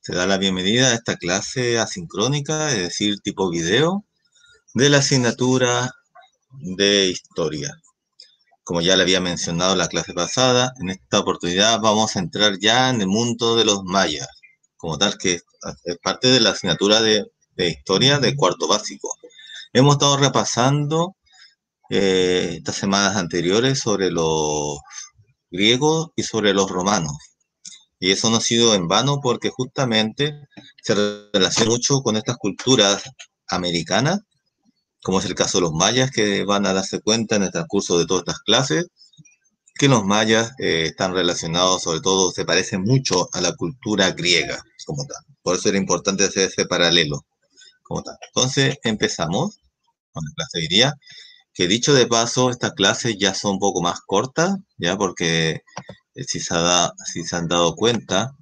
Se da la bienvenida a esta clase asincrónica, es decir, tipo video, de la asignatura de historia. Como ya le había mencionado en la clase pasada, en esta oportunidad vamos a entrar ya en el mundo de los mayas, como tal que es parte de la asignatura de historia de cuarto básico. Hemos estado repasando estas semanas anteriores sobre los griegos y sobre los romanos. Y eso no ha sido en vano porque justamente se relaciona mucho con estas culturas americanas, como es el caso de los mayas, que van a darse cuenta en el transcurso de todas estas clases, que los mayas están relacionados, sobre todo, se parecen mucho a la cultura griega, como tal. Por eso era importante hacer ese paralelo, como tal. Entonces, empezamos con la clase de hoy día, que dicho de paso, estas clases ya son un poco más cortas, ya porque si se han dado cuenta,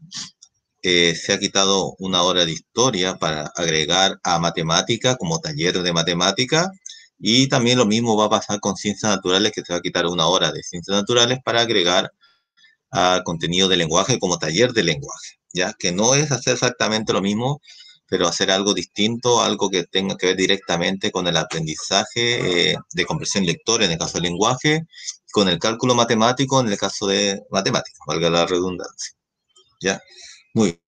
se ha quitado una hora de historia para agregar a matemática como taller de matemática y también lo mismo va a pasar con ciencias naturales, que se va a quitar una hora de ciencias naturales para agregar a contenido de lenguaje como taller de lenguaje, ya que no es hacer exactamente lo mismo, pero hacer algo distinto, algo que tenga que ver directamente con el aprendizaje de comprensión lectora en el caso del lenguaje, con el cálculo matemático en el caso de matemáticas, valga la redundancia. ¿Ya? Muy bien.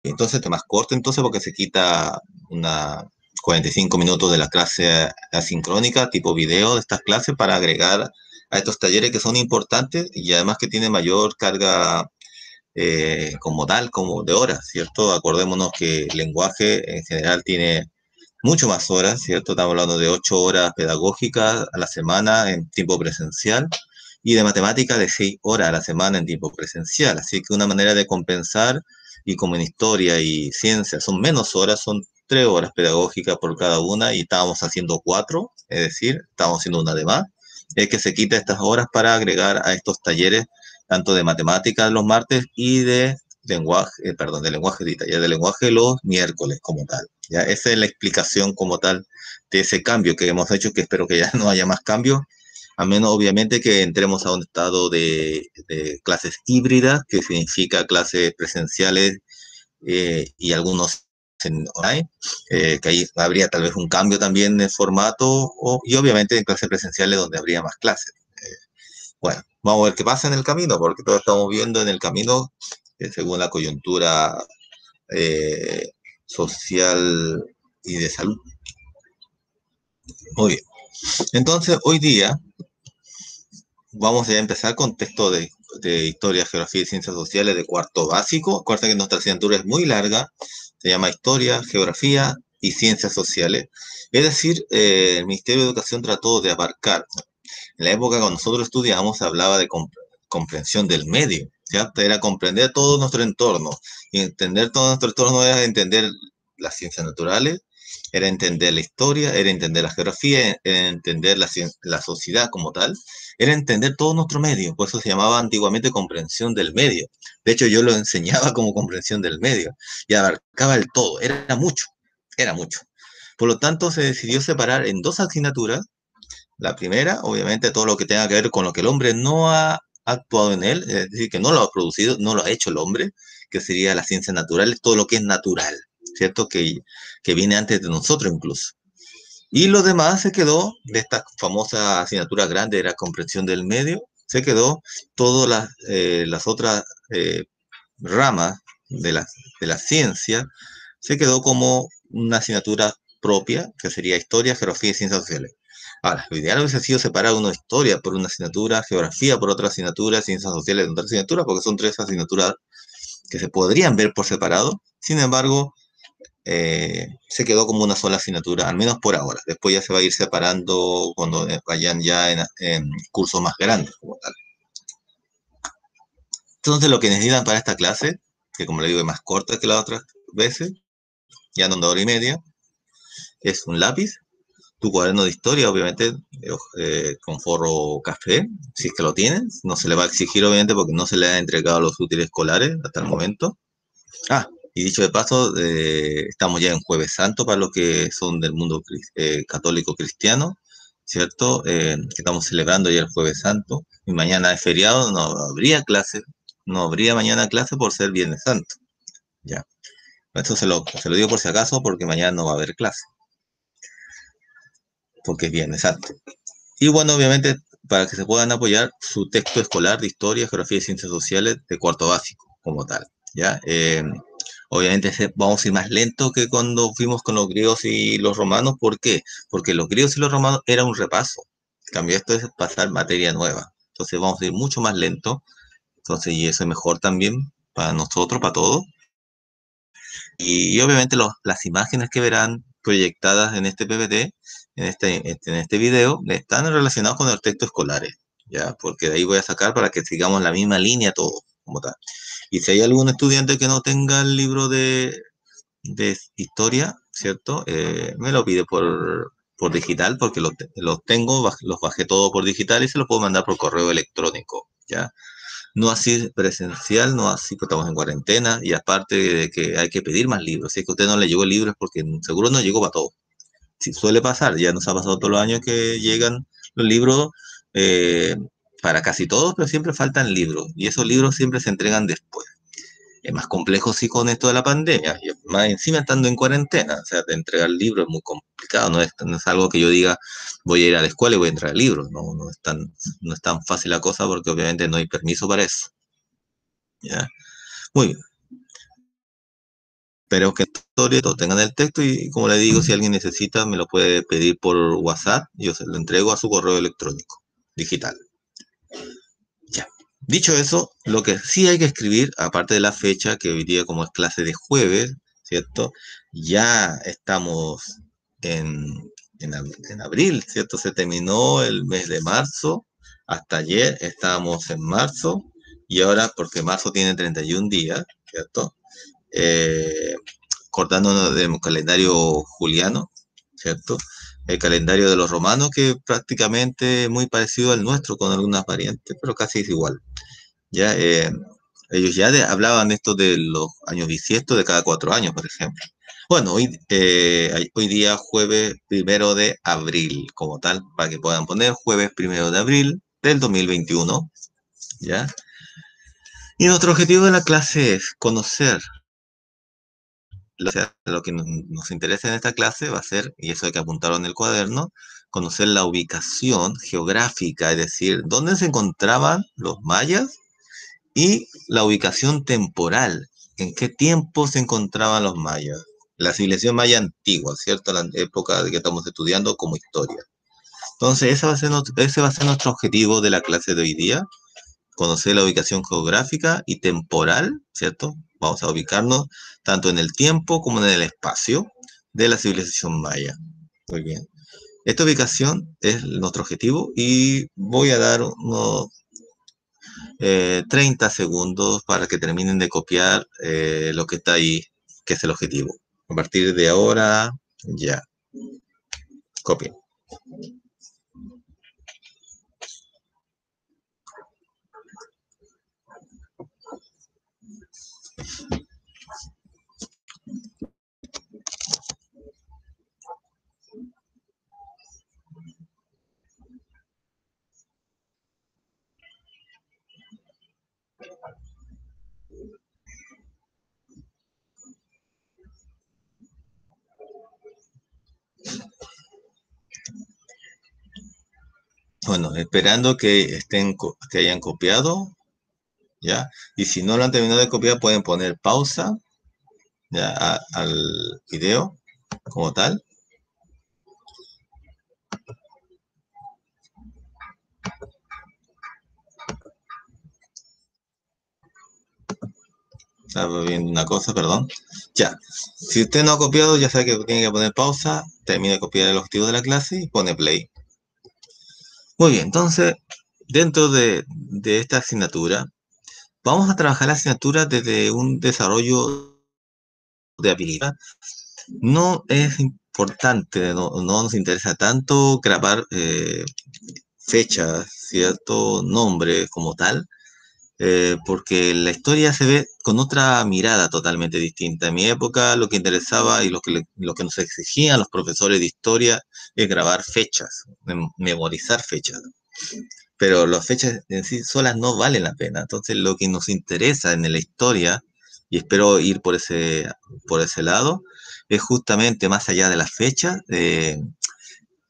Entonces, este más corto, entonces, porque se quita una 45 minutos de la clase asincrónica, tipo video de estas clases, para agregar a estos talleres que son importantes y además que tienen mayor carga como tal, como de horas, ¿cierto? Acordémonos que el lenguaje en general tiene mucho más horas, ¿cierto? Estamos hablando de 8 horas pedagógicas a la semana en tiempo presencial y de matemática de 6 horas a la semana en tiempo presencial. Así que una manera de compensar, y como en historia y ciencia son menos horas, son 3 horas pedagógicas por cada una y estábamos haciendo 4, es decir, estábamos haciendo una de más, es que se quita estas horas para agregar a estos talleres tanto de matemáticas los martes y de lenguaje, de lenguaje y taller de lenguaje los miércoles como tal. ¿Ya? Esa es la explicación como tal de ese cambio que hemos hecho, que espero que ya no haya más cambios, a menos obviamente que entremos a un estado de clases híbridas, que significa clases presenciales y algunos en online, que ahí habría tal vez un cambio también de formato, y obviamente en clases presenciales donde habría más clases. Bueno, vamos a ver qué pasa en el camino, porque todos estamos viendo en el camino, según la coyuntura eh, social y de salud. Muy bien. Entonces, hoy día vamos a empezar con texto de historia, geografía y ciencias sociales de cuarto básico. Acuérdense que nuestra asignatura es muy larga, se llama historia, geografía y ciencias sociales. Es decir, el Ministerio de Educación trató de abarcar, en la época cuando nosotros estudiamos, se hablaba de comprensión del medio, ¿cierto? Era comprender todo nuestro entorno. Y entender todo nuestro entorno era entender las ciencias naturales, era entender la historia, era entender la geografía, era entender la sociedad como tal, era entender todo nuestro medio. Por eso se llamaba antiguamente comprensión del medio. De hecho, yo lo enseñaba como comprensión del medio y abarcaba el todo. Era mucho, era mucho. Por lo tanto, se decidió separar en dos asignaturas. La primera, obviamente, todo lo que tenga que ver con lo que el hombre no ha actuado en él, es decir, que no lo ha producido, no lo ha hecho el hombre, que sería las ciencias naturales, todo lo que es natural, ¿cierto? Que viene antes de nosotros incluso. Y lo demás se quedó de esta famosa asignatura grande, era comprensión del medio, se quedó todas las otras ramas de la ciencia, se quedó como una asignatura propia, que sería historia, geografía y ciencias sociales. Ahora, lo ideal hubiese sido separar una historia por una asignatura, geografía por otra asignatura, ciencias sociales por otra asignatura, porque son tres asignaturas que se podrían ver por separado. Sin embargo, se quedó como una sola asignatura, al menos por ahora. Después ya se va a ir separando cuando vayan ya en cursos más grandes, como tal. Entonces, lo que necesitan para esta clase, que como le digo es más corta que las otras veces, ya en una hora y media, es un lápiz, tu cuaderno de historia, obviamente, con forro café, si es que lo tienen. No se le va a exigir, obviamente, porque no se le han entregado los útiles escolares hasta el momento. Ah, y dicho de paso, estamos ya en Jueves Santo para los que son del mundo católico cristiano, ¿cierto? Que estamos celebrando ya el Jueves Santo. Y mañana es feriado, no habría clase, no habría mañana clase por ser Viernes Santo, ¿ya? Eso se lo digo por si acaso, porque mañana no va a haber clase, porque es bien, exacto. Y bueno, obviamente, para que se puedan apoyar su texto escolar de historia, geografía y ciencias sociales de cuarto básico, como tal, ¿ya? Obviamente vamos a ir más lento que cuando fuimos con los griegos y los romanos. ¿Por qué? Porque los griegos y los romanos era un repaso. En cambio, esto es pasar materia nueva. Entonces vamos a ir mucho más lento. Entonces, y eso es mejor también para nosotros, para todos. Y obviamente las imágenes que verán proyectadas en este PPT, en este video, están relacionadas con los textos escolares, ¿ya? Porque de ahí voy a sacar para que sigamos la misma línea todos, como tal. Y si hay algún estudiante que no tenga el libro de historia, ¿cierto? Me lo pide por digital, porque los tengo, los bajé todo por digital y se los puedo mandar por correo electrónico, ¿ya? No así presencial, no así que estamos en cuarentena, y aparte de que hay que pedir más libros. Si es que a usted no le llegó el libro es porque seguro no llegó para todo. Sí, suele pasar, ya nos ha pasado todos los años que llegan los libros eh, para casi todos, pero siempre faltan libros, y esos libros siempre se entregan después. Es más complejo sí con esto de la pandemia, y más encima estando en cuarentena, o sea, de entregar libros es muy complicado, no es algo que yo diga voy a ir a la escuela y voy a entregar libros, no es tan fácil la cosa porque obviamente no hay permiso para eso, ¿ya? Muy bien, esperemos que todos tengan el texto y como le digo, si alguien necesita me lo puede pedir por WhatsApp, yo se lo entrego a su correo electrónico, digital. Ya. Dicho eso, lo que sí hay que escribir, aparte de la fecha, que hoy día como es clase de jueves, ¿cierto? Ya estamos en abril, ¿cierto? Se terminó el mes de marzo, hasta ayer estábamos en marzo, y ahora, porque marzo tiene 31 días, ¿cierto? Eh, Cortándonos del calendario juliano, ¿cierto? El calendario de los romanos, que prácticamente es muy parecido al nuestro, con algunas variantes, pero casi es igual. Ya, ellos ya hablaban esto de los años bisiestos de cada 4 años, por ejemplo. Bueno, hoy día jueves 1 de abril, como tal, para que puedan poner jueves 1 de abril del 2021, ¿ya? Y nuestro objetivo de la clase es conocer, o sea, lo que nos interesa en esta clase va a ser, y eso hay que apuntarlo en el cuaderno, conocer la ubicación geográfica, es decir, dónde se encontraban los mayas y la ubicación temporal, en qué tiempo se encontraban los mayas. La civilización maya antigua, ¿cierto? La época que estamos estudiando como historia. Entonces, ese va a ser nuestro objetivo de la clase de hoy día, conocer la ubicación geográfica y temporal, ¿cierto? Vamos a ubicarnos tanto en el tiempo como en el espacio de la civilización maya. Muy bien. Esta ubicación es nuestro objetivo y voy a dar unos 30 segundos para que terminen de copiar lo que está ahí, que es el objetivo. A partir de ahora, ya, copien. Bueno, esperando que hayan copiado, ¿ya? Y si no lo han terminado de copiar, pueden poner pausa, ¿ya? Al video como tal. Estaba viendo una cosa, perdón. Ya, si usted no ha copiado, ya sabe que tiene que poner pausa, termina de copiar el objetivo de la clase y pone play. Muy bien, entonces, dentro de esta asignatura, vamos a trabajar la asignatura desde un desarrollo de habilidad. No es importante, no nos interesa tanto grabar fechas, cierto nombre como tal, porque la historia se ve con otra mirada totalmente distinta. En mi época lo que interesaba y lo que nos exigían los profesores de historia es grabar fechas, memorizar fechas. Pero las fechas en sí solas no valen la pena. Entonces lo que nos interesa en la historia y espero ir por ese lado, es justamente más allá de la fecha,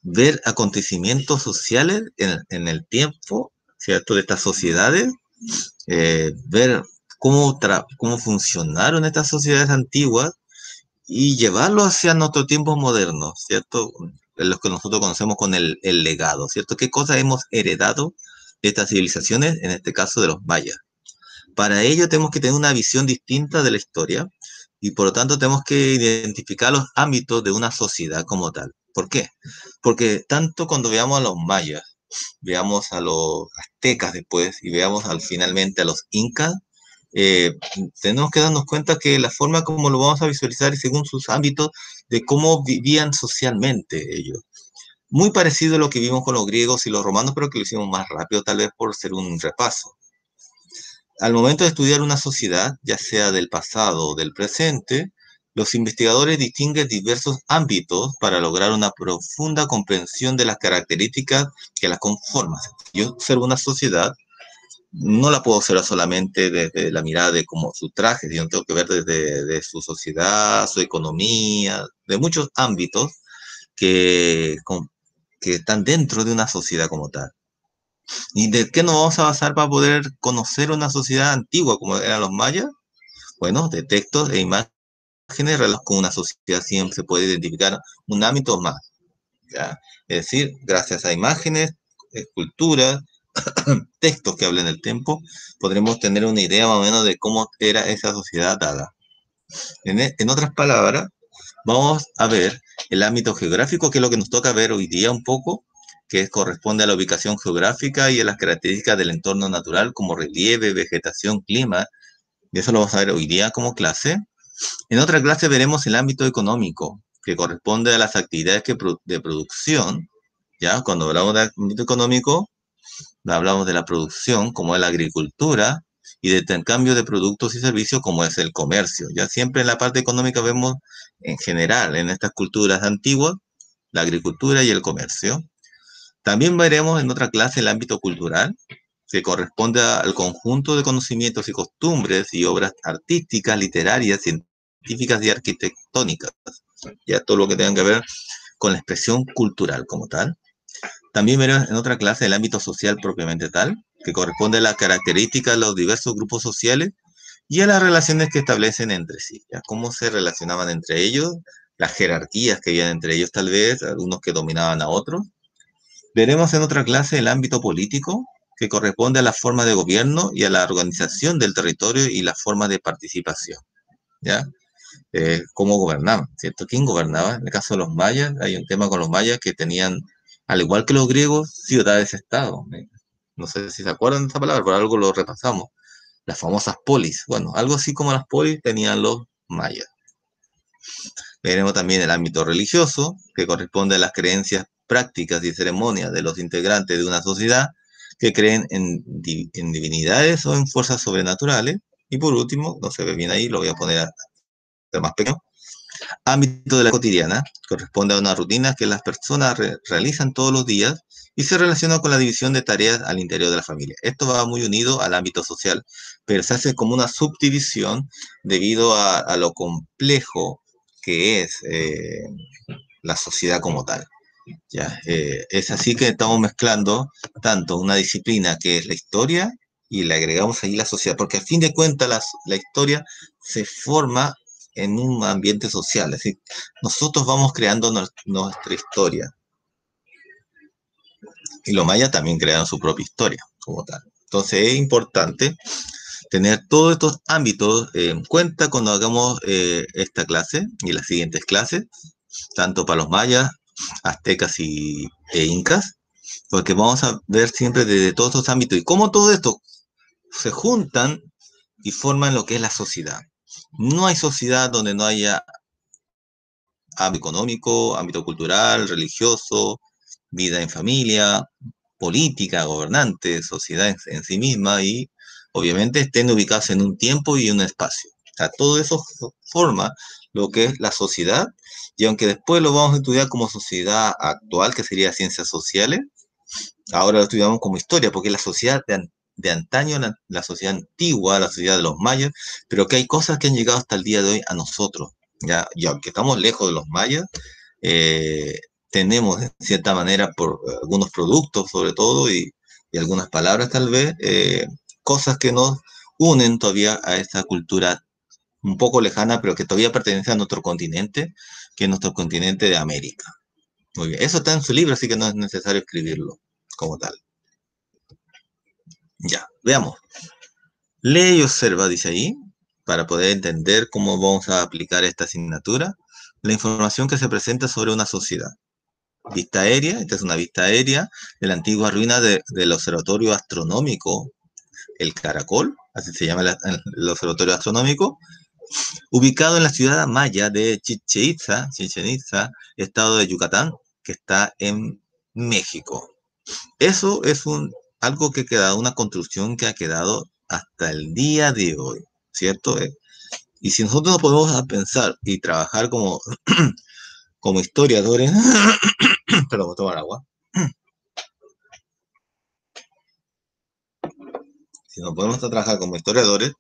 ver acontecimientos sociales en el tiempo, ¿cierto? De estas sociedades, ver cómo funcionaron estas sociedades antiguas y llevarlo hacia nuestros tiempos modernos, ¿cierto? En los que nosotros conocemos con el legado, ¿cierto? ¿Qué cosas hemos heredado de estas civilizaciones, en este caso de los mayas? Para ello tenemos que tener una visión distinta de la historia y por lo tanto tenemos que identificar los ámbitos de una sociedad como tal. ¿Por qué? Porque tanto cuando veamos a los mayas, veamos a los aztecas después y veamos finalmente a los incas, eh, tenemos que darnos cuenta que la forma como lo vamos a visualizar es según sus ámbitos de cómo vivían socialmente ellos. Muy parecido a lo que vimos con los griegos y los romanos, pero que lo hicimos más rápido tal vez por ser un repaso. Al momento de estudiar una sociedad, ya sea del pasado o del presente, los investigadores distinguen diversos ámbitos para lograr una profunda comprensión de las características que las conforman. Yo observo una sociedad, no la puedo observar solamente desde la mirada de cómo su traje, sino tengo que ver desde de su sociedad, su economía, de muchos ámbitos que, que están dentro de una sociedad como tal. ¿Y de qué nos vamos a basar para poder conocer una sociedad antigua como eran los mayas? Bueno, de textos e imágenes relacionados con una sociedad siempre se puede identificar un ámbito más, ¿ya? Es decir, gracias a imágenes, esculturas, textos que hablen del tiempo, podremos tener una idea más o menos de cómo era esa sociedad dada. En otras palabras, vamos a ver el ámbito geográfico, que es lo que nos toca ver hoy día un poco, que corresponde a la ubicación geográfica y a las características del entorno natural como relieve, vegetación, clima, y eso lo vamos a ver hoy día como clase. En otra clase veremos el ámbito económico, que corresponde a las actividades de producción, ¿ya? Cuando hablamos de ámbito económico, hablamos de la producción, como es la agricultura, y de intercambio de productos y servicios, como es el comercio. Ya siempre en la parte económica vemos, en general, en estas culturas antiguas, la agricultura y el comercio. También veremos en otra clase el ámbito cultural, que corresponde al conjunto de conocimientos y costumbres y obras artísticas, literarias, científicas y arquitectónicas. Ya todo lo que tenga que ver con la expresión cultural como tal. También veremos en otra clase el ámbito social propiamente tal, que corresponde a las características de los diversos grupos sociales y a las relaciones que establecen entre sí, ya cómo se relacionaban entre ellos, las jerarquías que habían entre ellos tal vez, algunos que dominaban a otros. Veremos en otra clase el ámbito político, que corresponde a la forma de gobierno y a la organización del territorio y la forma de participación, ¿ya? Cómo gobernaban, ¿cierto? ¿Quién gobernaba? En el caso de los mayas, hay un tema con los mayas que tenían, al igual que los griegos, ciudades-estado. No sé si se acuerdan de esa palabra, por algo lo repasamos. Las famosas polis. Bueno, algo así como las polis tenían los mayas. Veremos también el ámbito religioso, que corresponde a las creencias, prácticas y ceremonias de los integrantes de una sociedad que creen en divinidades o en fuerzas sobrenaturales. Y por último, no se ve bien ahí, lo voy a poner más pequeño. Ámbito de la cotidiana, corresponde a una rutina que las personas realizan todos los días y se relaciona con la división de tareas al interior de la familia. Esto va muy unido al ámbito social, pero se hace como una subdivisión debido a lo complejo que es la sociedad como tal. ¿Ya? Es así que estamos mezclando tanto una disciplina que es la historia y le agregamos ahí la sociedad, porque a fin de cuentas la historia se forma en un ambiente social, es decir, nosotros vamos creando nuestra historia y los mayas también crearon su propia historia como tal. Entonces es importante tener todos estos ámbitos en cuenta cuando hagamos esta clase y las siguientes clases, tanto para los mayas, aztecas e incas, porque vamos a ver siempre desde todos estos ámbitos y cómo todo esto se juntan y forman lo que es la sociedad. No hay sociedad donde no haya ámbito económico, ámbito cultural, religioso, vida en familia, política, gobernante, sociedad en sí misma y obviamente estén ubicados en un tiempo y un espacio. O sea, todo eso forma lo que es la sociedad y aunque después lo vamos a estudiar como sociedad actual, que sería ciencias sociales, ahora lo estudiamos como historia, porque es la sociedad de antaño, la sociedad antigua, la sociedad de los mayas, pero que hay cosas que han llegado hasta el día de hoy a nosotros, ¿ya? Y aunque estamos lejos de los mayas, eh, tenemos, de cierta manera, por algunos productos sobre todo y algunas palabras tal vez, cosas que nos unen todavía a esta cultura un poco lejana, pero que todavía pertenece a nuestro continente, que es nuestro continente de América. Muy bien, eso está en su libro, así que no es necesario escribirlo como tal. Ya, veamos. Lee y observa, dice ahí, para poder entender cómo vamos a aplicar esta asignatura, la información que se presenta sobre una sociedad. Vista aérea, esta es una vista aérea de la antigua ruina del observatorio astronómico, el Caracol, así se llama el observatorio astronómico, ubicado en la ciudad maya de Chichen Itza, estado de Yucatán, que está en México. Eso es algo que ha quedado, una construcción que ha quedado hasta el día de hoy, ¿cierto? Y si nosotros nos podemos pensar y trabajar como historiadores, perdón, voy a tomar agua. Si nos podemos trabajar como historiadores,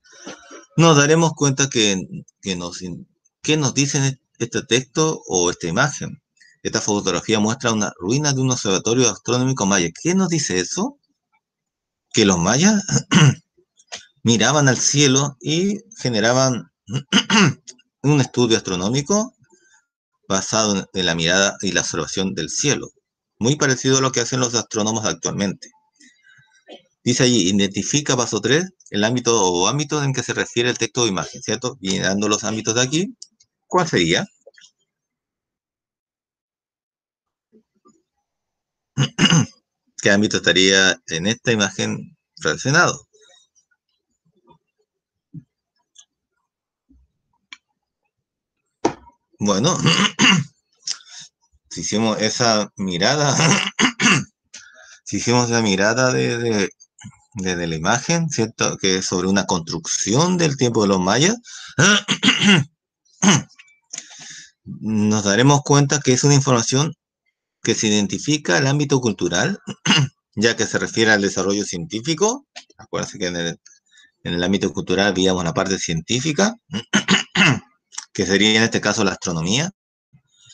nos daremos cuenta que ¿qué nos dice este texto o esta imagen? Esta fotografía muestra una ruina de un observatorio astronómico maya. ¿Qué nos dice eso? Que los mayas miraban al cielo y generaban un estudio astronómico basado en la mirada y la observación del cielo, muy parecido a lo que hacen los astrónomos actualmente. Dice allí, identifica paso 3 el ámbito o ámbito en que se refiere el texto o imagen, ¿cierto? Y dando los ámbitos de aquí, ¿cuál sería? ¿Qué ámbito estaría en esta imagen relacionado? Bueno, si hicimos esa mirada, si hicimos la mirada de la imagen, ¿cierto? Que es sobre una construcción del tiempo de los mayas, nos daremos cuenta que es una información que se identifica el ámbito cultural, ya que se refiere al desarrollo científico. Acuérdense que en el ámbito cultural había la parte científica, que sería en este caso la astronomía,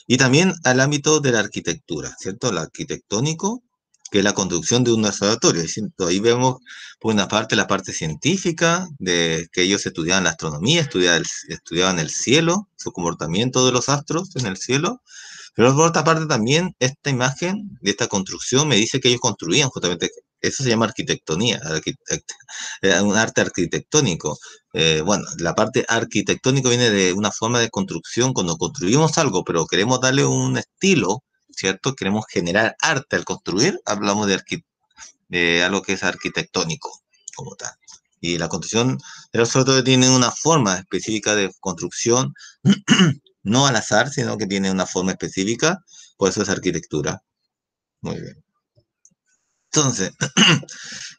y también al ámbito de la arquitectura, ¿cierto? El arquitectónico, que es la construcción de un observatorio. ¿Cierto? Ahí vemos, por una parte, la parte científica, de que ellos estudiaban la astronomía, estudiaban el cielo, su comportamiento de los astros en el cielo, pero por otra parte también esta imagen de esta construcción me dice que ellos construían justamente, eso se llama arquitectonía, un arte arquitectónico. Bueno, la parte arquitectónica viene de una forma de construcción cuando construimos algo, pero queremos darle un estilo, ¿cierto? Queremos generar arte al construir, hablamos de algo que es arquitectónico como tal. Y la construcción del observatorio tiene una forma específica de construcción, no al azar, sino que tiene una forma específica, por eso es arquitectura. Muy bien. Entonces,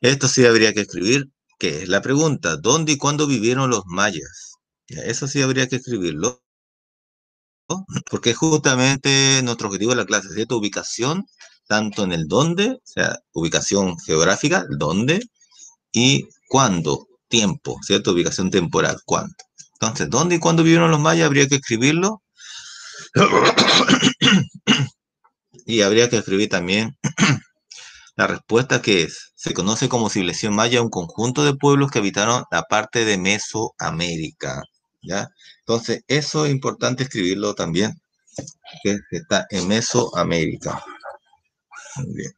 esto sí habría que escribir, que es la pregunta, ¿dónde y cuándo vivieron los mayas? Ya, eso sí habría que escribirlo, ¿no? Porque justamente nuestro objetivo de la clase es cierta ubicación, tanto en el dónde, o sea, ubicación geográfica, el dónde, y cuándo, tiempo, ¿cierto? Ubicación temporal, cuándo. Entonces, ¿dónde y cuándo vivieron los mayas? Habría que escribirlo. Y habría que escribir también la respuesta que es, se conoce como civilización maya un conjunto de pueblos que habitaron la parte de Mesoamérica, ¿ya? Entonces, eso es importante escribirlo también, que está en Mesoamérica. Muy bien.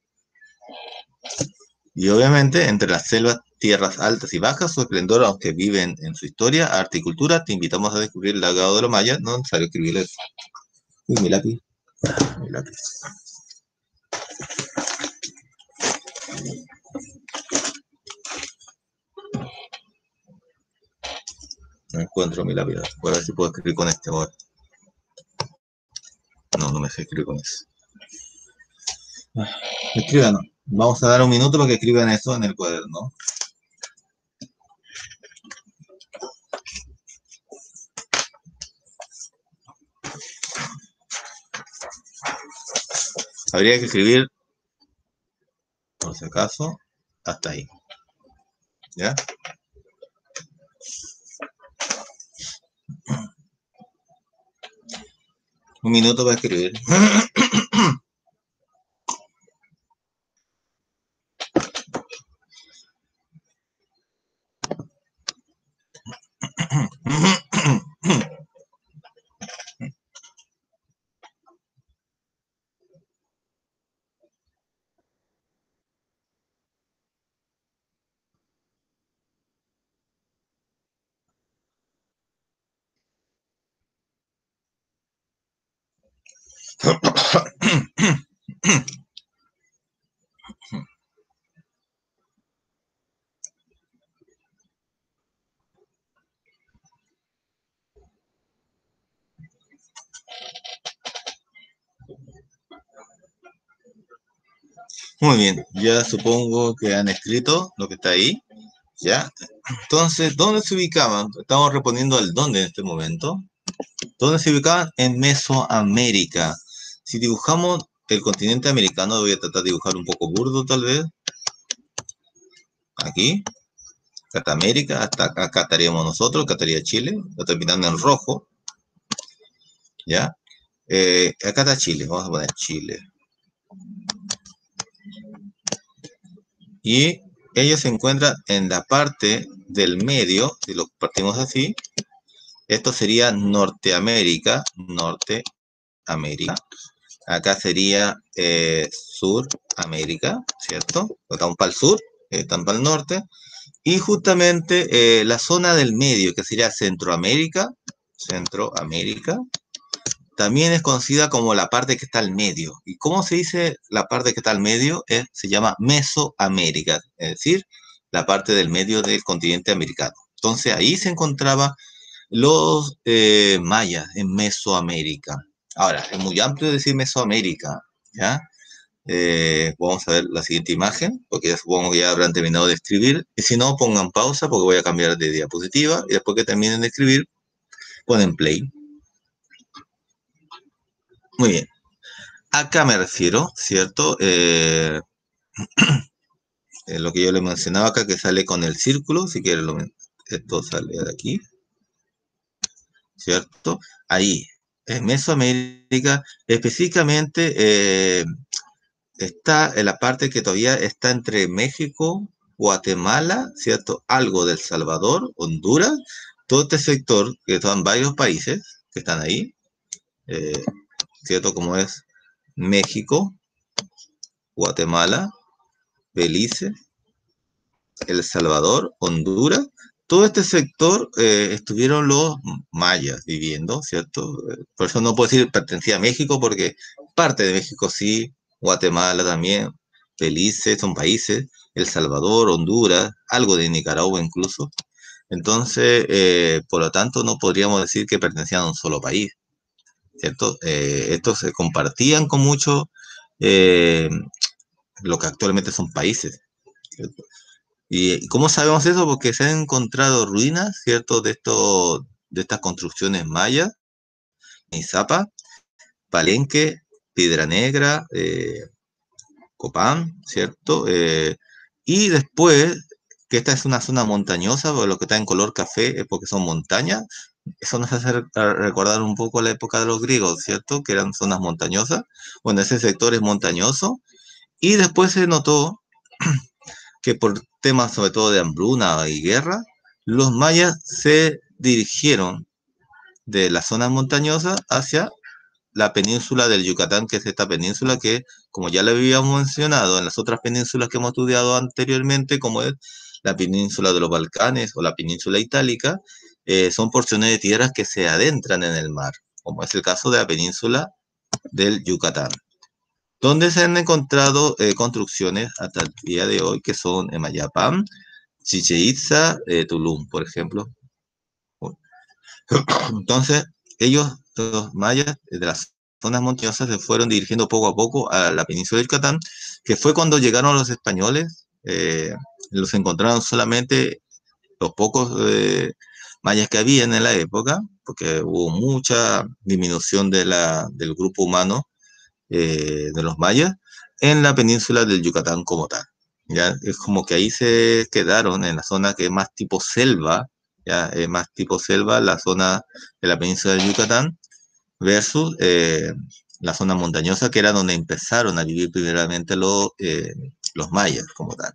Y obviamente, entre las selvas, tierras altas y bajas, su esplendor, aunque viven en su historia, arte y cultura, te invitamos a descubrir el legado de los mayas, no es necesario escribir eso. Uy, mi lápiz. No encuentro mi lápiz. Voy a ver si puedo escribir con este ahora. No, no me sé escribir con eso. Escriban, vamos a dar un minuto para que escriban eso en el cuaderno. Habría que escribir, por si acaso, hasta ahí. ¿ya? Un minuto para escribir. Muy bien, ya supongo que han escrito lo que está ahí, ¿ya? Entonces, ¿dónde se ubicaban? Estamos respondiendo al dónde en este momento. ¿Dónde se ubicaban? En Mesoamérica. Si dibujamos el continente americano, voy a tratar de dibujar un poco burdo tal vez. Aquí, acá está América, hasta acá estaríamos nosotros, acá estaría Chile, lo terminando en rojo, ¿ya? Acá está Chile, vamos a poner Chile. Y ellos se encuentran en la parte del medio, si lo partimos así, esto sería Norteamérica, Norteamérica. Acá sería Suramérica, ¿cierto? Estamos para el sur, están para el norte. Y justamente la zona del medio, que sería Centroamérica, Centroamérica, también es conocida como la parte que está al medio. ¿Y cómo se dice la parte que está al medio? Se llama Mesoamérica, es decir, la parte del medio del continente americano. Entonces ahí se encontraban los mayas en Mesoamérica. Ahora, es muy amplio decir Mesoamérica, ¿ya? Vamos a ver la siguiente imagen, porque ya supongo que ya habrán terminado de escribir. Y si no, pongan pausa porque voy a cambiar de diapositiva y después que terminen de escribir, ponen play. Muy bien. Acá me refiero, ¿cierto? Lo que yo le mencionaba acá, que sale con el círculo, si quieren, esto sale de aquí, ¿cierto? Ahí, en Mesoamérica, específicamente está en la parte que todavía está entre México, Guatemala, ¿cierto? Algo del Salvador, Honduras, todo este sector, que son varios países que están ahí, eh, ¿cierto? Como es México, Guatemala, Belice, El Salvador, Honduras, todo este sector estuvieron los mayas viviendo, ¿cierto? Por eso no puedo decir pertenecía a México, porque parte de México sí, Guatemala también, Belice, son países, El Salvador, Honduras, algo de Nicaragua incluso. Entonces, por lo tanto, no podríamos decir que pertenecían a un solo país, ¿cierto? Estos se compartían con muchos, eh, lo que actualmente son países, ¿cierto? ¿Y cómo sabemos eso? Porque se han encontrado ruinas, ¿cierto? De estas construcciones mayas, Izapa, Palenque, Piedra Negra, Copán, ¿cierto? Y después, que esta es una zona montañosa, lo que está en color café es porque son montañas. Eso nos hace recordar un poco la época de los griegos, ¿cierto? Que eran zonas montañosas. Bueno, ese sector es montañoso. Y después se notó que por temas sobre todo de hambruna y guerra, los mayas se dirigieron de las zonas montañosas hacia la península del Yucatán, que es esta península que, como ya le habíamos mencionado en las otras penínsulas que hemos estudiado anteriormente, como es la península de los Balcanes o la península itálica, son porciones de tierras que se adentran en el mar, como es el caso de la península del Yucatán, donde se han encontrado construcciones hasta el día de hoy que son en Mayapán, Chichén Itzá, Tulum, por ejemplo. Entonces, ellos, los mayas de las zonas montañosas, se fueron dirigiendo poco a poco a la península del Yucatán, que fue cuando llegaron los españoles, los encontraron solamente los pocos mayas que habían en la época, porque hubo mucha disminución del grupo humano de los mayas en la península del Yucatán como tal. ya es como que ahí se quedaron en la zona que es más tipo selva, ya es más tipo selva, la zona de la península de Yucatán, versus la zona montañosa, que era donde empezaron a vivir primeramente los mayas como tal.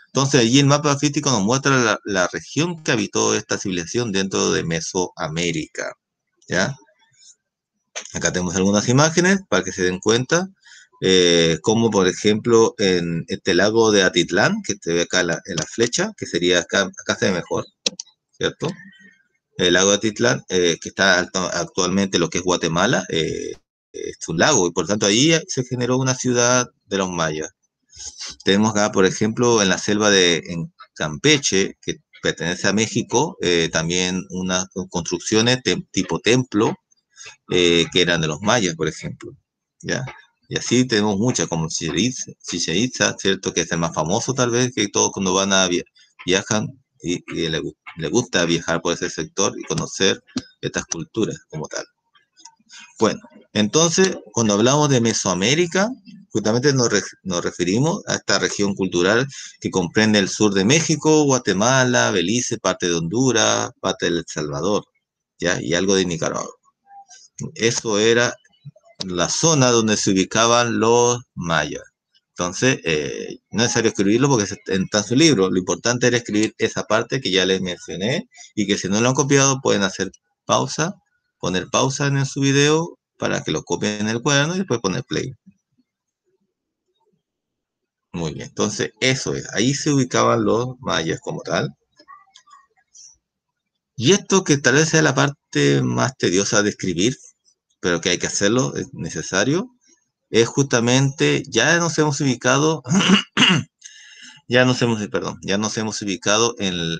Entonces, allí el mapa físico nos muestra la región que habitó esta civilización dentro de Mesoamérica, ¿ya? Acá tenemos algunas imágenes para que se den cuenta, como por ejemplo en este lago de Atitlán, que se ve acá en la flecha, que sería acá se ve mejor, ¿cierto? El lago de Atitlán, que está actualmente lo que es Guatemala, es un lago y por tanto ahí se generó una ciudad de los mayas. Tenemos acá, por ejemplo, en la selva en Campeche, que pertenece a México, también unas construcciones tipo templo, que eran de los mayas, por ejemplo, ¿ya? Y así tenemos muchas, como Chichén Itzá, ¿cierto? Que es el más famoso tal vez, que todos cuando van a viajan y le gusta viajar por ese sector y conocer estas culturas como tal. Bueno, entonces, cuando hablamos de Mesoamérica, justamente nos referimos a esta región cultural que comprende el sur de México, Guatemala, Belice, parte de Honduras, parte de El Salvador, ¿ya? Y algo de Nicaragua. Eso era la zona donde se ubicaban los mayas. Entonces, no es necesario escribirlo porque está en su libro. Lo importante era escribir esa parte que ya les mencioné y que si no lo han copiado pueden hacer pausa, poner pausa en su video para que lo copien en el cuaderno y después poner play. Muy bien, entonces eso es. Ahí se ubicaban los mayas como tal. Y esto que tal vez sea la parte más tediosa de escribir, pero que hay que hacerlo, es necesario, es justamente, ya nos hemos ubicado, ya nos hemos ubicado en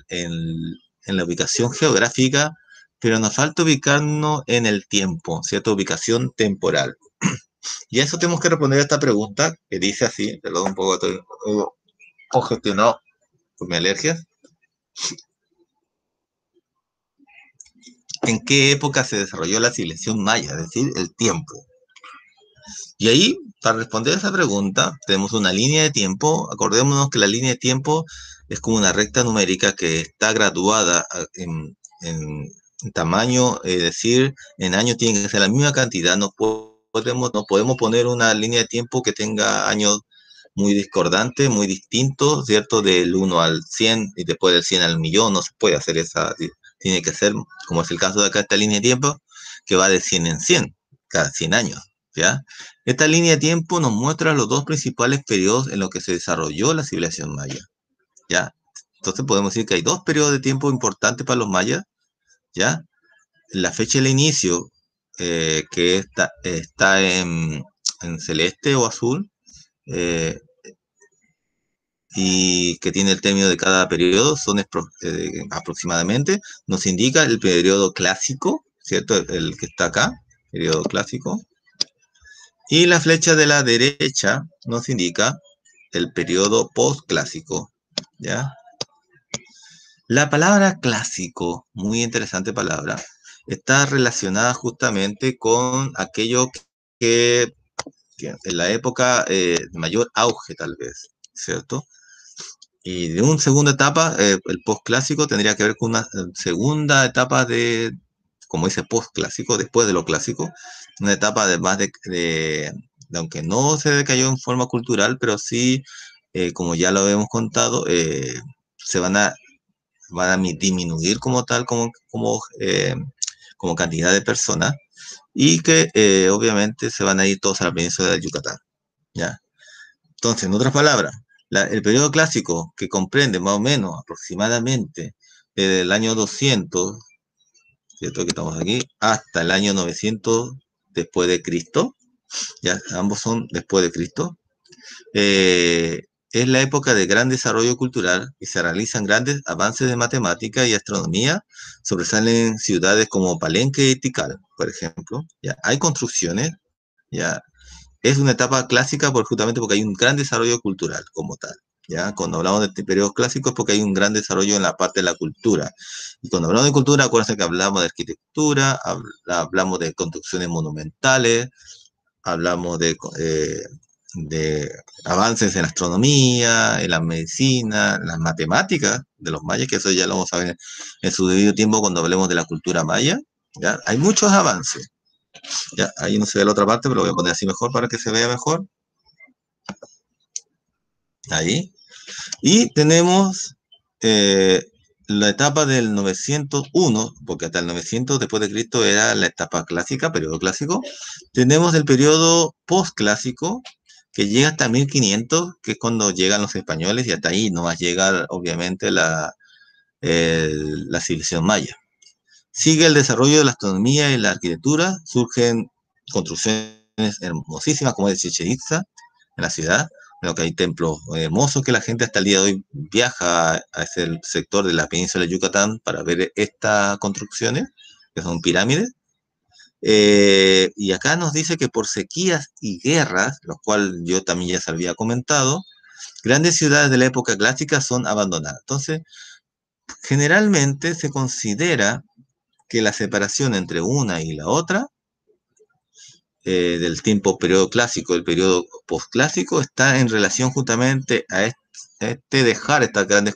la ubicación geográfica, pero nos falta ubicarnos en el tiempo, ¿cierto? Ubicación temporal. Y a eso tenemos que responder a esta pregunta que dice así, perdón, un poco estoy congestionado por mi alergia. ¿En qué época se desarrolló la civilización maya? Es decir, el tiempo. Y ahí, para responder a esa pregunta, tenemos una línea de tiempo. Acordémonos que la línea de tiempo es como una recta numérica que está graduada en tamaño, es decir, en años tiene que ser la misma cantidad. No podemos poner una línea de tiempo que tenga años muy discordantes, muy distintos, ¿cierto? Del 1 al 100 y después del 100 al millón. No se puede hacer esa. Tiene que ser, como es el caso de acá, esta línea de tiempo, que va de 100 en 100, cada 100 años, ¿ya? Esta línea de tiempo nos muestra los dos principales periodos en los que se desarrolló la civilización maya, ¿ya? Entonces podemos decir que hay dos periodos de tiempo importantes para los mayas, ¿ya? La fecha del inicio, que está en celeste o azul, eh, y que tiene el término de cada periodo, son aproximadamente, nos indica el periodo clásico, ¿cierto? El que está acá, periodo clásico. Y la flecha de la derecha nos indica el periodo postclásico, ¿ya? La palabra clásico, muy interesante palabra, está relacionada justamente con aquello que en la época de mayor auge, tal vez, ¿cierto? Y de una segunda etapa, el postclásico tendría que ver con una segunda etapa como dice, postclásico, después de lo clásico, una etapa de más aunque no se decayó en forma cultural, pero sí, como ya lo habíamos contado, se van a disminuir como tal, como cantidad de personas, y que obviamente se van a ir todos a la península de Yucatán, ¿ya? Entonces, en otras palabras, el periodo clásico, que comprende más o menos aproximadamente desde el año 200, ¿cierto? Que estamos aquí, hasta el año 900 después de Cristo, ya ambos son después de Cristo, es la época de gran desarrollo cultural y se realizan grandes avances de matemática y astronomía, sobresalen ciudades como Palenque y Tikal, por ejemplo, ya hay construcciones, ya es una etapa clásica justamente porque hay un gran desarrollo cultural como tal. ¿Ya? Cuando hablamos de este periodo clásico es porque hay un gran desarrollo en la parte de la cultura. Y cuando hablamos de cultura, acuérdense que hablamos de arquitectura, hablamos de construcciones monumentales, hablamos de avances en la astronomía, en la medicina, en las matemáticas de los mayas, que eso ya lo vamos a ver en su debido tiempo cuando hablemos de la cultura maya. ¿Ya? Hay muchos avances. ¿Ya? Ahí no se ve la otra parte, pero lo voy a poner así mejor para que se vea mejor. Ahí. Y tenemos la etapa del 901, porque hasta el 900 después de Cristo era la etapa clásica, periodo clásico. Tenemos el periodo postclásico, que llega hasta 1500, que es cuando llegan los españoles, y hasta ahí no va a llegar, obviamente, la civilización maya. Sigue el desarrollo de la astronomía y la arquitectura, surgen construcciones hermosísimas como el Chichén Itzá en la ciudad, en lo que hay templos hermosos que la gente hasta el día de hoy viaja a ese sector de la península de Yucatán para ver estas construcciones, que son pirámides. Y acá nos dice que por sequías y guerras, lo cual yo también ya se había comentado, grandes ciudades de la época clásica son abandonadas. Entonces, generalmente se considera que la separación entre una y la otra, del tiempo periodo clásico, el periodo postclásico, está en relación justamente a este dejar estas grandes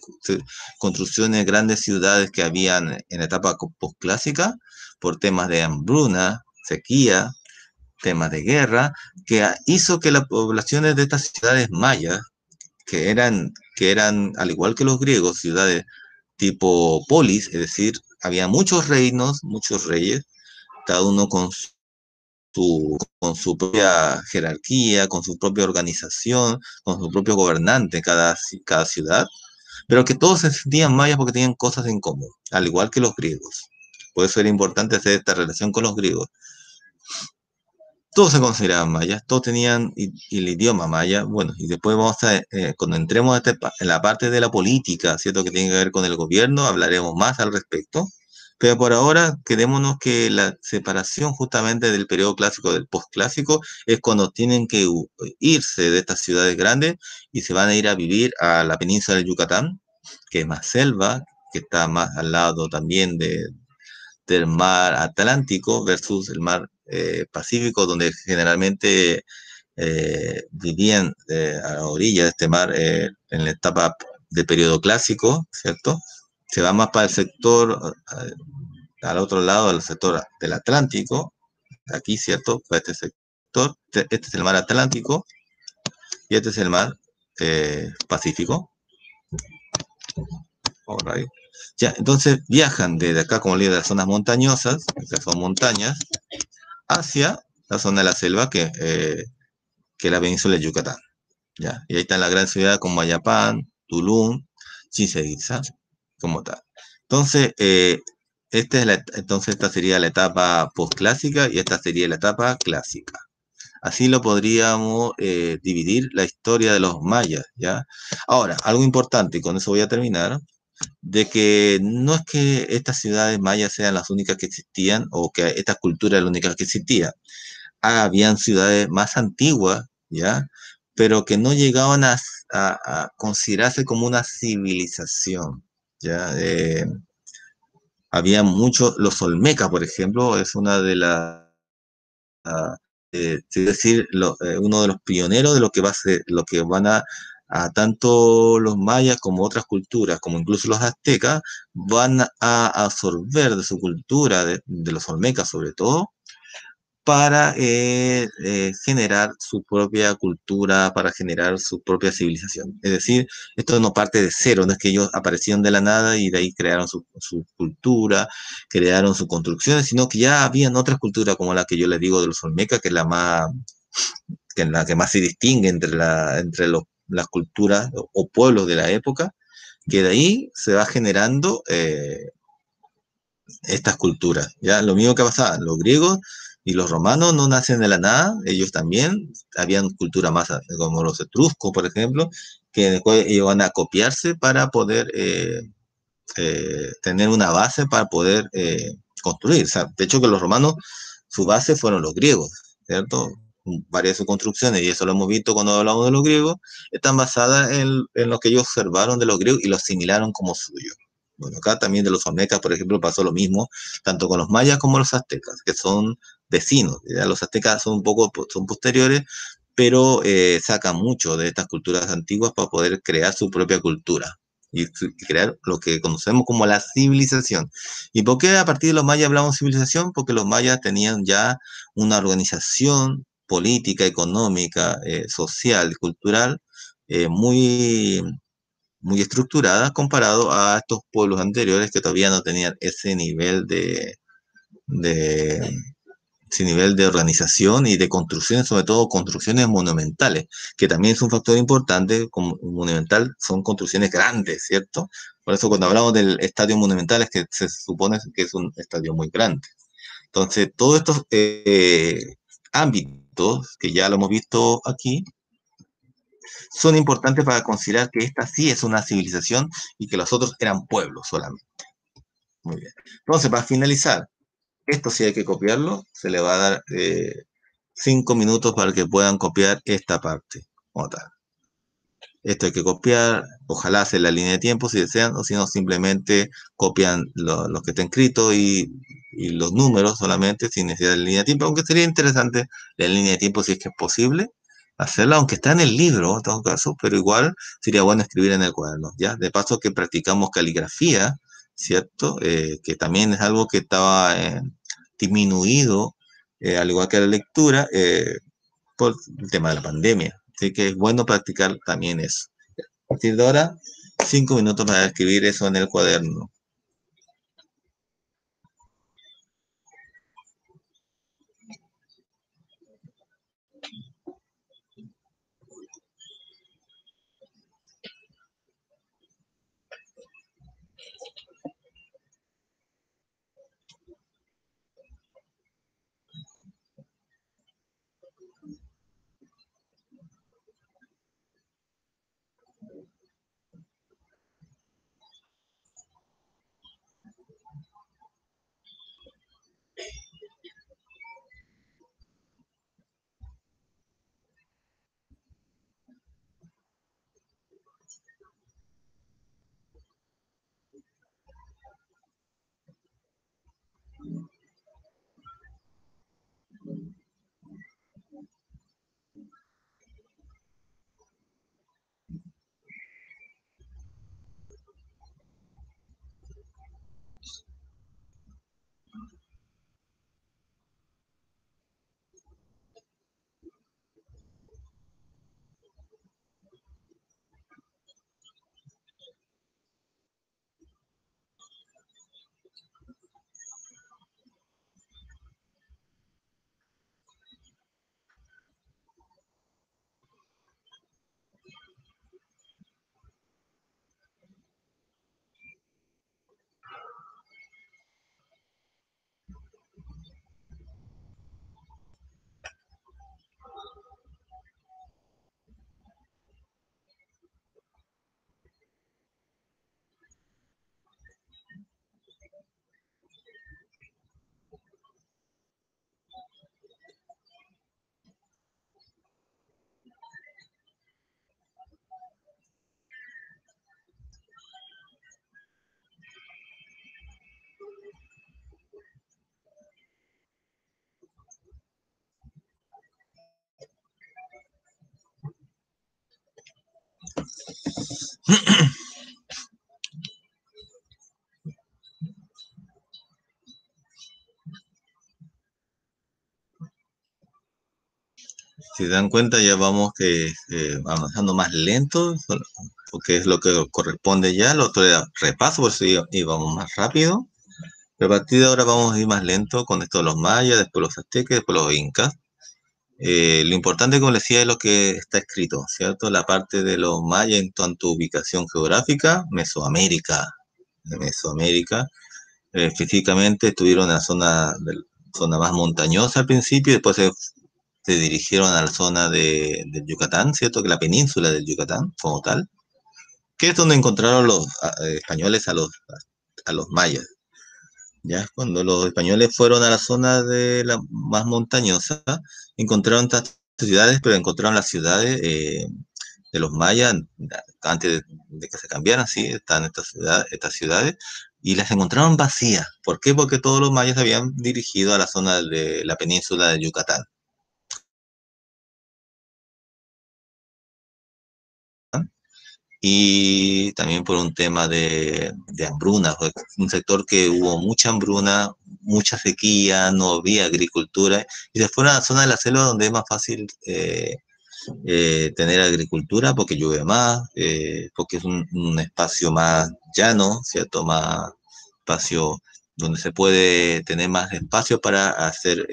construcciones, grandes ciudades que habían en la etapa postclásica, por temas de hambruna, sequía, temas de guerra, que hizo que las poblaciones de estas ciudades mayas, que eran, al igual que los griegos, ciudades tipo polis, es decir, había muchos reinos, muchos reyes, cada uno con su propia jerarquía, con su propia organización, con su propio gobernante cada ciudad, pero que todos se sentían mayas porque tenían cosas en común, al igual que los griegos. Por eso era importante hacer esta relación con los griegos. Todos se consideraban mayas, todos tenían el idioma maya. Bueno, y después vamos a, cuando entremos en la parte de la política, ¿cierto? Que tiene que ver con el gobierno, hablaremos más al respecto. Pero por ahora, quedémonos que la separación justamente del periodo clásico del postclásico es cuando tienen que irse de estas ciudades grandes y se van a ir a vivir a la península del Yucatán, que es más selva, que está más al lado también del mar Atlántico versus el mar Pacífico, donde generalmente vivían a la orilla de este mar en la etapa del periodo clásico, ¿cierto? Se va más para el sector, al otro lado del sector del Atlántico, aquí, ¿cierto? Para este sector, este es el mar Atlántico y este es el mar Pacífico. Alright. Ya, entonces viajan desde acá, como le digo, de las zonas montañosas, que son montañas, hacia la zona de la selva, que es la península de Yucatán. ¿Ya? Y ahí está la gran ciudad como Mayapán, Tulum, Chichén Itzá, como tal. Entonces, entonces esta sería la etapa postclásica y esta sería la etapa clásica. Así lo podríamos dividir la historia de los mayas, ¿ya? Ahora, algo importante, y con eso voy a terminar, de que no es que estas ciudades mayas sean las únicas que existían o que esta cultura es la única que existía. Habían ciudades más antiguas, ¿ya? Pero que no llegaban a considerarse como una civilización, ¿ya? Había muchos, los Olmecas, por ejemplo, es una de las, es decir, uno de los pioneros de lo que va a ser, lo que van a tanto los mayas como otras culturas, como incluso los aztecas, van a absorber de su cultura, de los Olmecas sobre todo, para generar su propia cultura, para generar su propia civilización. Es decir, esto no parte de cero, no es que ellos aparecieron de la nada y de ahí crearon su cultura, crearon sus construcciones, sino que ya habían otras culturas como la que yo les digo de los Olmecas, que es la que más se distingue entre las culturas o pueblos de la época, que de ahí se va generando estas culturas. ¿Ya? Lo mismo que pasaba, los griegos y los romanos no nacen de la nada, ellos también habían cultura más, como los etruscos, por ejemplo, que después ellos van a copiarse para poder tener una base para poder construir. O sea, de hecho que los romanos, su base fueron los griegos, ¿cierto? Varias de sus construcciones, y eso lo hemos visto cuando hablamos de los griegos, están basadas en lo que ellos observaron de los griegos y lo asimilaron como suyo. Bueno, acá también de los olmecas, por ejemplo, pasó lo mismo, tanto con los mayas como los aztecas, que son vecinos. ¿Ya? Los aztecas son un poco, son posteriores, pero saca mucho de estas culturas antiguas para poder crear su propia cultura y crear lo que conocemos como la civilización. ¿Y por qué a partir de los mayas hablamos de civilización? Porque los mayas tenían ya una organización política, económica, social, cultural, muy, muy estructurada comparado a estos pueblos anteriores que todavía no tenían de ese nivel de organización y de construcciones, sobre todo construcciones monumentales, que también es un factor importante. Como monumental son construcciones grandes, ¿cierto? Por eso cuando hablamos del estadio monumental es que se supone que es un estadio muy grande. Entonces, todos estos ámbitos, que ya lo hemos visto aquí, son importantes para considerar que esta sí es una civilización y que los otros eran pueblos solamente. Muy bien. Entonces, para finalizar, esto sí hay que copiarlo, se le va a dar 5 minutos para que puedan copiar esta parte. Otra. Esto hay que copiar, ojalá hacer la línea de tiempo si desean, o si no, simplemente copian lo que está escrito y los números solamente sin necesidad de línea de tiempo, aunque sería interesante la línea de tiempo si es que es posible hacerla, aunque está en el libro en todo caso, pero igual sería bueno escribir en el cuaderno, ¿ya? De paso que practicamos caligrafía, ¿cierto? Que también es algo que estaba disminuido, al igual que la lectura, por el tema de la pandemia. Así que es bueno practicar también eso. A partir de ahora, 5 minutos para escribir eso en el cuaderno. Si se dan cuenta, ya vamos que avanzando más lento, porque es lo que corresponde ya. Lo otro era repaso, por eso íbamos más rápido. Pero a partir de ahora vamos a ir más lento con esto de los mayas, después los aztecas, después los incas. Lo importante, como les decía, es lo que está escrito, ¿cierto? La parte de los mayas en cuanto a ubicación geográfica, Mesoamérica. Físicamente estuvieron en la zona más montañosa al principio, y después se dirigieron a la zona del Yucatán, ¿cierto? Que la península del Yucatán, como tal, que es donde encontraron los españoles a los mayas. Ya cuando los españoles fueron a la zona de la más montañosa, encontraron estas ciudades, pero encontraron las ciudades de los mayas antes de que se cambiaran, sí, están estas ciudades, y las encontraron vacías. ¿Por qué? Porque todos los mayas se habían dirigido a la zona de la península de Yucatán. y también por un tema de hambruna. Fue un sector que hubo mucha hambruna, mucha sequía, no había agricultura, y se fueron a la zona de la selva donde es más fácil tener agricultura porque llueve más, porque es un espacio más llano, ¿cierto? Más espacio donde se puede tener más espacio para hacer,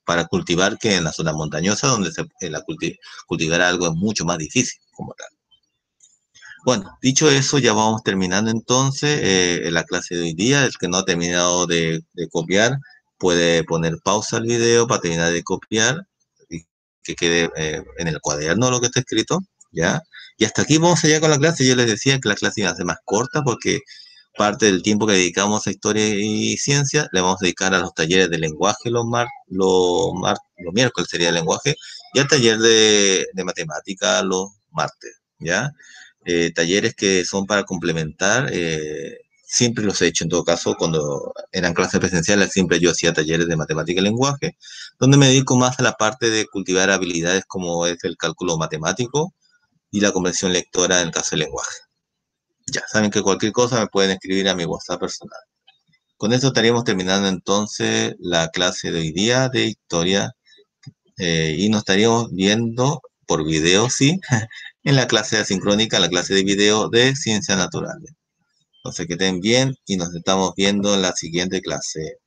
para cultivar que en la zona montañosa donde cultivar algo es mucho más difícil como tal. Bueno, dicho eso, ya vamos terminando entonces la clase de hoy día. El que no ha terminado de copiar puede poner pausa al video para terminar de copiar y que quede en el cuaderno lo que está escrito, ¿ya? Y hasta aquí vamos allá con la clase. Yo les decía que la clase iba a ser más corta porque parte del tiempo que dedicamos a historia y ciencia le vamos a dedicar a los talleres de lenguaje los miércoles sería el lenguaje y al taller de matemática los martes, ¿ya? Talleres que son para complementar. Siempre los he hecho, en todo caso, cuando eran clases presenciales, siempre yo hacía talleres de matemática y lenguaje, donde me dedico más a la parte de cultivar habilidades como es el cálculo matemático y la comprensión lectora en el caso del lenguaje. Ya saben que cualquier cosa me pueden escribir a mi WhatsApp personal. Con esto estaríamos terminando entonces la clase de hoy día de historia y nos estaríamos viendo por video, sí, en la clase asincrónica, la clase de video de ciencias naturales. Entonces que estén bien y nos estamos viendo en la siguiente clase.